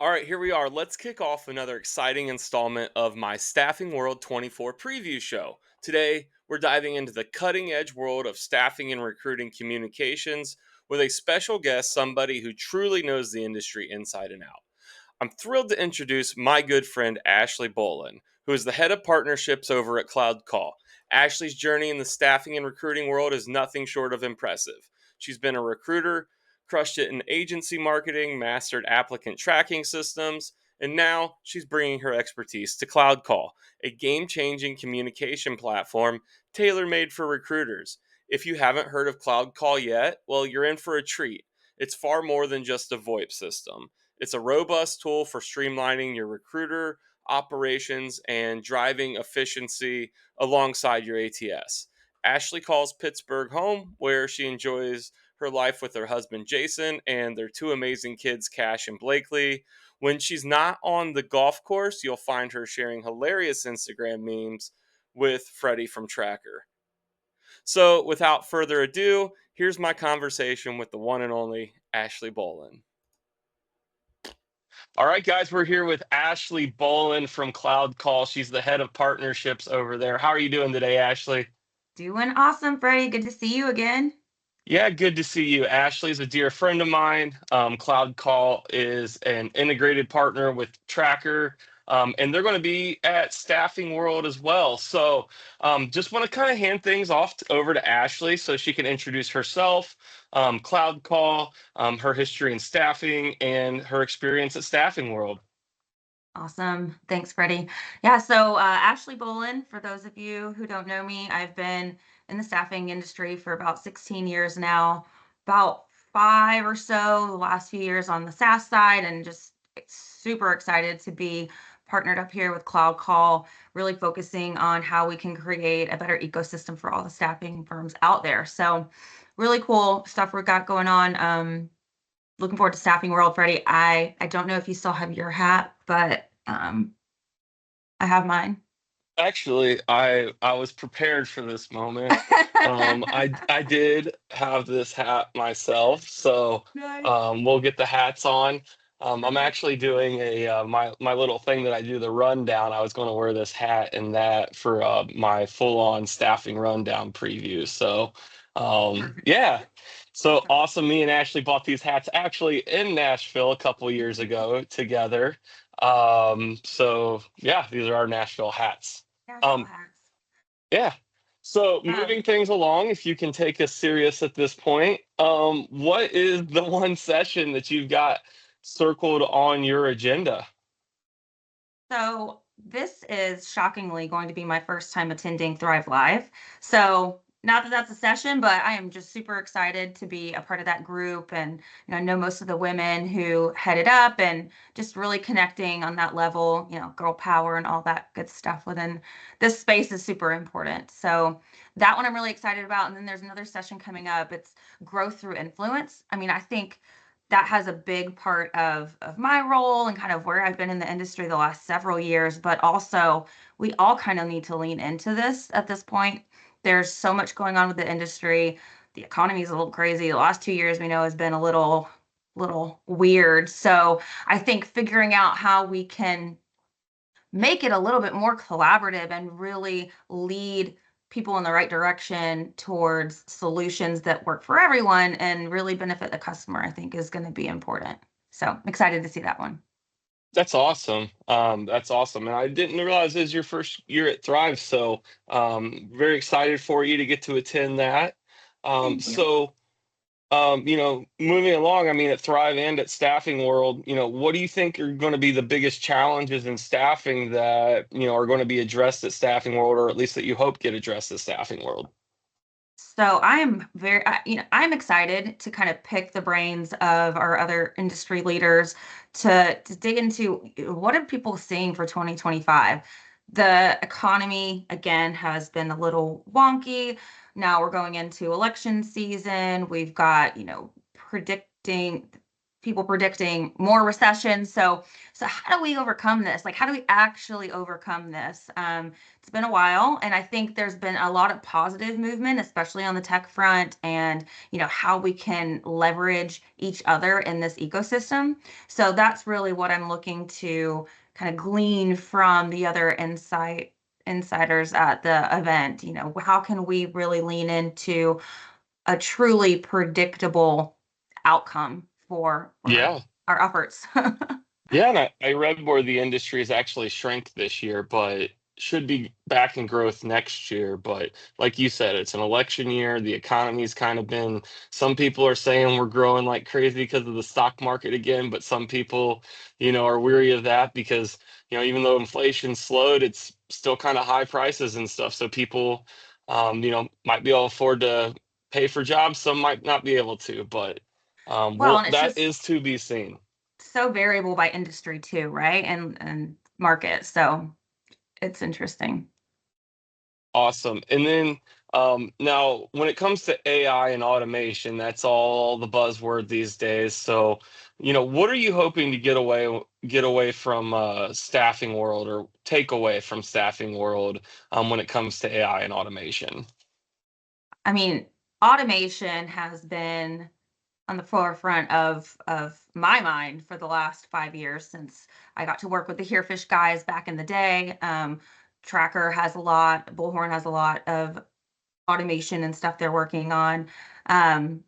All right, here we are. Let's kick off another exciting installment of my Staffing World 24 preview show. Today, we're diving into the cutting edge world of staffing and recruiting communications with a special guest, somebody who truly knows the industry inside and out. I'm thrilled to introduce my good friend Ashley Bowlin, who is the head of partnerships over at CloudCall. Ashley's journey in the staffing and recruiting world is nothing short of impressive. She's been a recruiter, crushed it in agency marketing, mastered applicant tracking systems, and now she's bringing her expertise to CloudCall, a game changing communication platform tailor made for recruiters. If you haven't heard of CloudCall yet, well, you're in for a treat. It's far more than just a VoIP system. It's a robust tool for streamlining your recruiter operations and driving efficiency alongside your ATS. Ashley calls Pittsburgh home, where she enjoys her life with her husband Jason and their two amazing kids, Cash and Blakely. When she's not on the golf course, you'll find her sharing hilarious Instagram memes with Freddie from Tracker. So, without further ado, here's my conversation with the one and only Ashley Bolin. All right, guys, we're here with Ashley Bowlin from Cloud Call. She's the head of partnerships over there. How are you doing today, Ashley? Doing awesome, Freddie. Good to see you again. Yeah, good to see you. Ashley's a dear friend of mine. Cloud Call is an integrated partner with Tracker, and they're going to be at Staffing World as well. So, just want to kind of hand things off over to Ashley so she can introduce herself, Cloud Call, her history in staffing, and her experience at Staffing World. Awesome. Thanks, Freddie. Yeah, so Ashley Bolin, for those of you who don't know me, I've been in the staffing industry for about 16 years now, about five or so the last few years on the SaaS side, and just super excited to be partnered up here with Cloud Call, really focusing on how we can create a better ecosystem for all the staffing firms out there. So, really cool stuff we've got going on. Looking forward to Staffing World, Freddie. I don't know if you still have your hat, but I have mine. Actually, I was prepared for this moment. I did have this hat myself, so Nice. we'll get the hats on. I'm Perfect. actually doing a my little thing that I do, the rundown. I was going to wear this hat and that for my full-on staffing rundown preview. So Perfect. yeah, so Perfect. awesome. Me and Ashley bought these hats actually in Nashville a couple years ago together. So yeah, these are our Nashville hats. Nashville Um, hats. yeah. So Um, moving things along, if you can take us serious at this point, what is the one session that you've got circled on your agenda? So this is shockingly going to be my first time attending Thrive Live. So not that that's a session, but I am just super excited to be a part of that group and know most of the women who head it up and just really connecting on that level, girl power and all that good stuff within this space is super important. So that one I'm really excited about. And then there's another session coming up. It's growth through influence. I mean, I think that has a big part of my role and kind of where I've been in the industry the last several years, but also we all kind of need to lean into this at this point. There's so much going on with the industry. The economy is a little crazy. The last 2 years we know has been a little weird. So I think figuring out how we can make it a little bit more collaborative and really lead people in the right direction towards solutions that work for everyone and really benefit the customer, I think is going to be important. So I'm excited to see that one. That's awesome. That's awesome. And I didn't realize it was your first year at Thrive, so very excited for you to get to attend that. Thank you. So moving along, I mean, at Thrive and at Staffing World, what do you think are going to be the biggest challenges in staffing that, are going to be addressed at Staffing World, or at least that you hope get addressed at Staffing World? So I am I'm excited to kind of pick the brains of our other industry leaders to dig into what are people seeing for 2025. The economy again has been a little wonky. Now we're going into election season. We've got, predicting people predicting more recession. So how do we overcome this? Like, how do we actually overcome this? It's been a while, and I think there's been a lot of positive movement, especially on the tech front, and how we can leverage each other in this ecosystem. So that's really what I'm looking to kind of glean from the other insiders at the event. How can we really lean into a truly predictable outcome for Yeah. our efforts? Yeah, and I read where the industry has actually shrank this year, but should be back in growth next year. But like you said, it's an election year. The economy's kind of been, some people are saying we're growing like crazy because of the stock market again, but some people, are weary of that because, even though inflation slowed, it's still kind of high prices and stuff. So people, might be able to afford to pay for jobs. Some might not be able to, but Well, and it's that just is to be seen. so variable by industry too, right? And market. So it's interesting. Awesome. And then now, when it comes to AI and automation, that's all the buzzword these days. So, what are you hoping to get away from staffing world or take away from staffing world when it comes to AI and automation? I mean, automation has been on the forefront of my mind for the last 5 years since I got to work with the Herefish guys back in the day. Tracker has a lot, Bullhorn has a lot of automation and stuff they're working on. Um,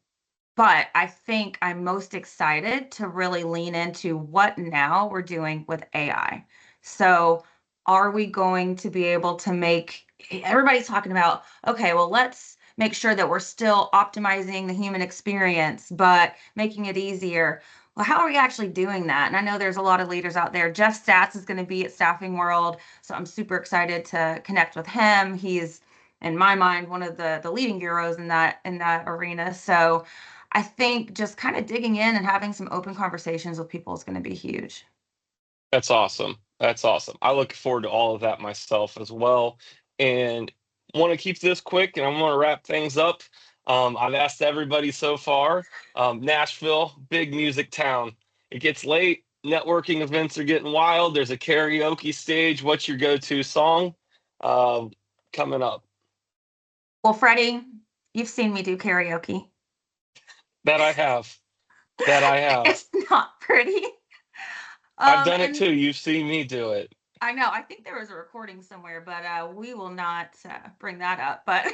But I think I'm most excited to really lean into what now we're doing with AI. So, are we going to be able to everybody's talking about, okay, well, let's make sure that we're still optimizing the human experience, but making it easier. Well, how are we actually doing that? And I know there's a lot of leaders out there. Jeff Stats is going to be at Staffing World, so I'm super excited to connect with him. He's, in my mind, one of the leading heroes in that arena. So I think just kind of digging in and having some open conversations with people is going to be huge. That's awesome. That's awesome. I look forward to all of that myself as well. And want to keep this quick and I want to wrap things up. I've asked everybody so far. Nashville, big music town. It gets late. Networking events are getting wild. There's a karaoke stage. What's your go-to song coming up? Well, Freddie, you've seen me do karaoke. That I have. That I have. It's not pretty. I've done it And too. You've seen me do it. I know, I think there was a recording somewhere, but we will not bring that up. But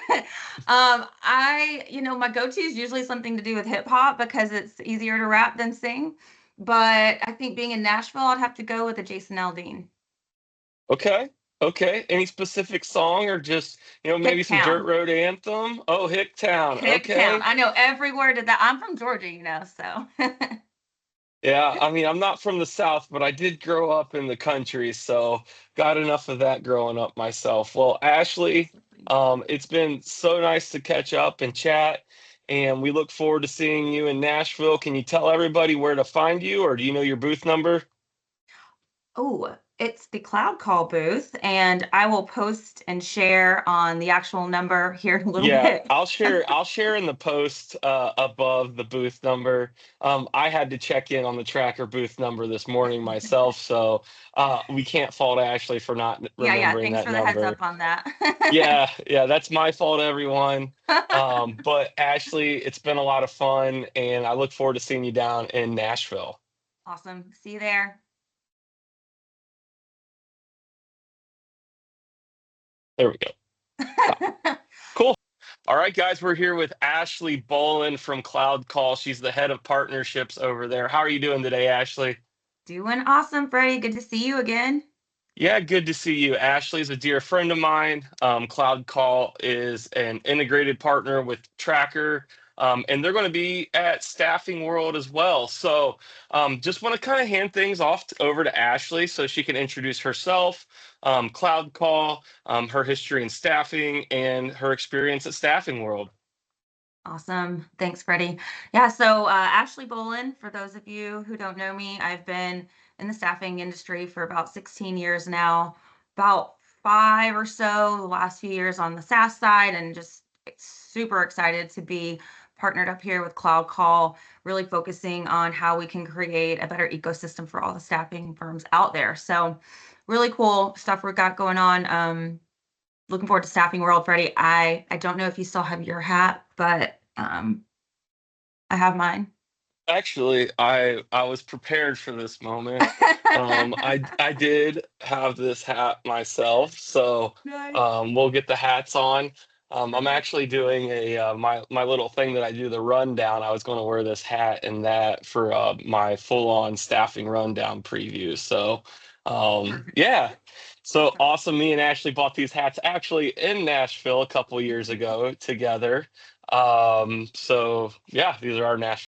my go-to is usually something to do with hip hop because it's easier to rap than sing. But I think being in Nashville, I'd have to go with a Jason Aldean. Okay. Okay. Any specific song or just, maybe some Dirt Hicktown. Road anthem? Oh, Hicktown. Hicktown. Okay. I know every word of that. I'm from Georgia, so Yeah. I mean, I'm not from the South, but I did grow up in the country. So got enough of that growing up myself. Well, Ashley, absolutely. it's been so nice to catch up and chat. And we look forward to seeing you in Nashville. Can you tell everybody where to find you, or do you know your booth number? Oh, it's the Cloud Call booth, and I will post and share on the actual number here in a little Yeah, bit. I'll share in the post above the booth number. I had to check in on the tracker booth number this morning myself, so we can't fault Ashley for not Yeah, yeah. remembering Thanks that for the heads number. up on that. Yeah, yeah, that's my fault, everyone. But Ashley, it's been a lot of fun, and I look forward to seeing you down in Nashville. Awesome. See you there. There we go. Stop. Cool. All right, guys, we're here with Ashley Bowlin from CloudCall. She's the head of partnerships over there. How are you doing today, Ashley? Doing awesome, Freddie. Good to see you again. Yeah, good to see you. Ashley's a dear friend of mine. Cloud Call is an integrated partner with Tracker, and they're going to be at Staffing World as well. So, just want to kind of hand things off over to Ashley so she can introduce herself, Cloud Call, her history in staffing, and her experience at Staffing World. Awesome. Thanks, Freddie. Yeah, so Ashley Bolin, for those of you who don't know me, I've been in the staffing industry for about 16 years now, about five or so the last few years on the SaaS side, and just super excited to be partnered up here with CloudCall, really focusing on how we can create a better ecosystem for all the staffing firms out there. So, really cool stuff we've got going on. Looking forward to Staffing World, Freddie. I don't know if you still have your hat, but I have mine. Actually, I was prepared for this moment. I did have this hat myself, so Nice. we'll get the hats on. I'm Perfect. actually doing a my little thing that I do, the rundown. I was going to wear this hat and that for my full-on staffing rundown preview. So Perfect. yeah, so Awesome. awesome. Me and Ashley bought these hats actually in Nashville a couple years ago together. So yeah, these are our Nashville